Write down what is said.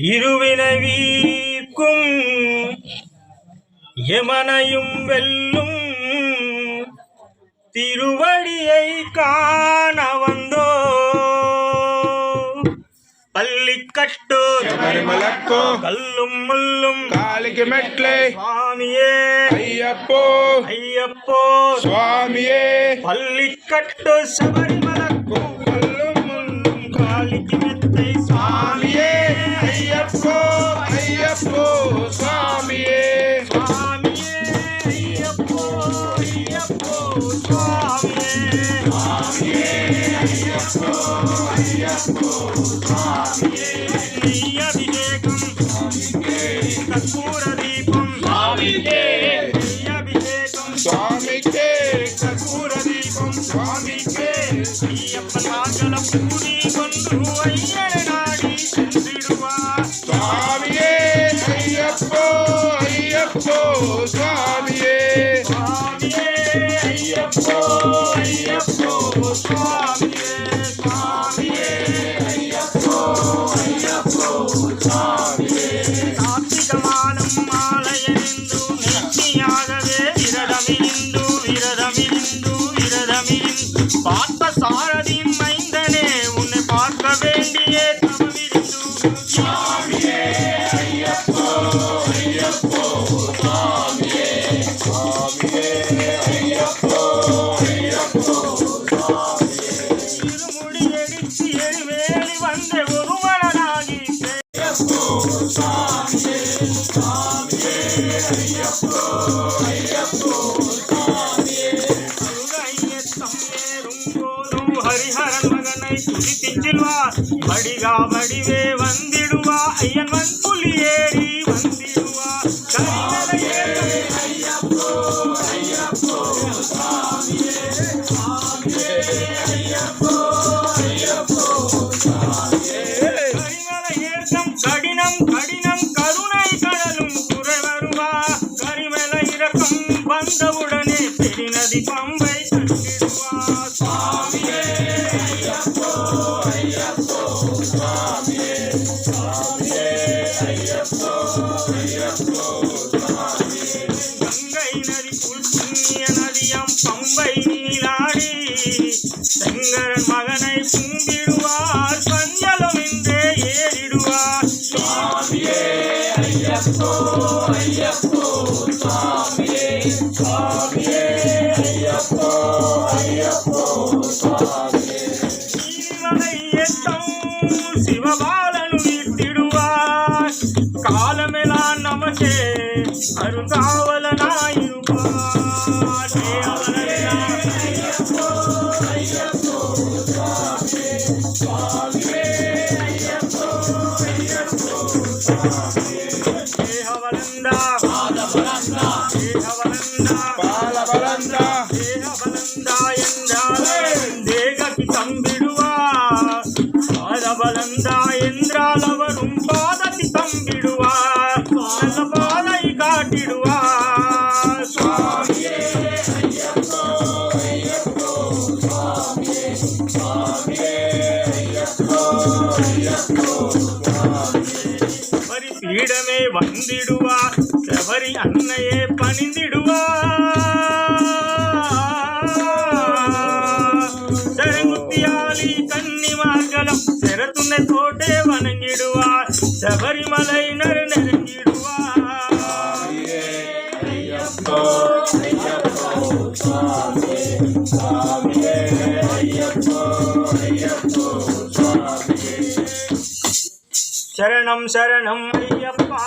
இருவினை வீக்கும் எமனையும் வெல்லும் திருவடியை காண வந்தோ பள்ளிக்கட்டோர் மலக்கோ கல்லும் முள்ளும் காலிக்கு மெட்லே சுவாமியே ஐயப்போ ஐயப்போ சுவாமியே பள்ளிக்கட்டு சபரிமலக்கோ கல்லும் முள்ளும் காலிக்கு மெத்தை சுவாமியே ஐயப்போ ஐயப்போ சுவாமியே சுவாமியே ஐயப்போ ஐயப்போ சுவாமியே சுவாமியே ஐயப்போ ஐயப்போ சுவாமியே அபிஷேகம் கற்பூர தீபம் சுவாமியே அபிஷேகம் சுவாமிக்கே கற்பூர தீபம் சுவாமிக்கே ஐயப்பன் நாங்கள பூரி கொண்டு ஐயர் நாடி சென்றிடுவார் சுவாமியே ஐயப்போ ஐயப்போ சுவாமியே சுவாமியே ஐயப்போ ஐயப்போ சுவாமியே சுவாமியே ஐயப்போ ஐயப்போ சுவாமியே கார்த்திகமானம் மாலையணிந்து நெற்றியாகவே விரதமிருந்து பார்த்த சாரதி மைந்தனே உன்னை பார்க்க வேண்டியே தவமிருந்து சுவாமியே ஐயப்போ ஐயப்போ சுவாமியே சுவாமியே ஐயப்போ ஐயப்போ சுவாமியே இருமுடி எடுத்து எழுவேலி வந்த ஒருவனாகி ஐயப்போ சுவாமியே சுவாமியே ஐயப்போ ஐயப்போ சுவாமியே ஹரிஹரன் மகனை துதித்திடுவார் வடிகா வடிவே வந்திடுவா ஐயன் வன் புலி ஏறி வந்திடுவா ஐயப்போ ஐயப்போ சுவாமியே சுவாமியே ஐயப்போ ஐயப்போ சுவாமியே கரிமலை ஏற்றம் கடினம் கடினம் கருணை கடலும் துறை வருவா கரிமலை இறக்கம் வந்தவுடனே பெரிநதி பம்பை தண்டிடுவா சுவாமியே ஐயப்போ ஐயப்போ சுவாமியே சுவாமியே ஐயப்போ ஐயப்போ சுவாமியே கங்கை நதி புல் புண்ணிய நதியம் பம்பை நீலாடி செங்கரன் மகனை கும்பிடுவார் பஞ்சலம் என்றே ஏறிடுவார் சுவாமியே ஐயப்போ ஐயப்போ சுவாமியே சுவாமியே ஐயப்போ ஐயப்போ சுவாமியே நீலிமலை ஏற்றம் சிவபாலனு வீட்டிடுவார் காலமெல்லாம் நமக்கே அருங்காவலனாயிருப்பார் ஐயப்போ ஐயப்போ சுவாமியே சுவாமியே ஐயப்போ ஐயப்போ சுவாமியே தேகவலந்தா பாதபலந்தா தேகவலந்தா பாலபலந்தா தேகபலந்தா என்றால் தேகக்கு தம்பிடுவார் பாதபலந்தா என்றால் அவரும் பாதத்தி தம்பிடுவார் நல்ல பாதை காட்டிடுவார் சுவாமியே ஐயப்போ ஐயப்போ சுவாமியே சுவாமியே ஐயப்போ ஐயப்போ சுவாமியே சபரி பீடமே வந்திடுவார் சபரி அன்னையே பணிந்திடுவார் சரங்குத்தியாலி கன்னிமார்களும் செரத்துணை தோட்டே வணங்கிடுவார் சபரிமலை நெருங்கிடுவார் ஐயப்போ ஐயப்போ சுவாமியே சுவாமியே ஐயப்போ ஐயப்போ சுவாமியே சரணம் சரணம் ஐயப்பா.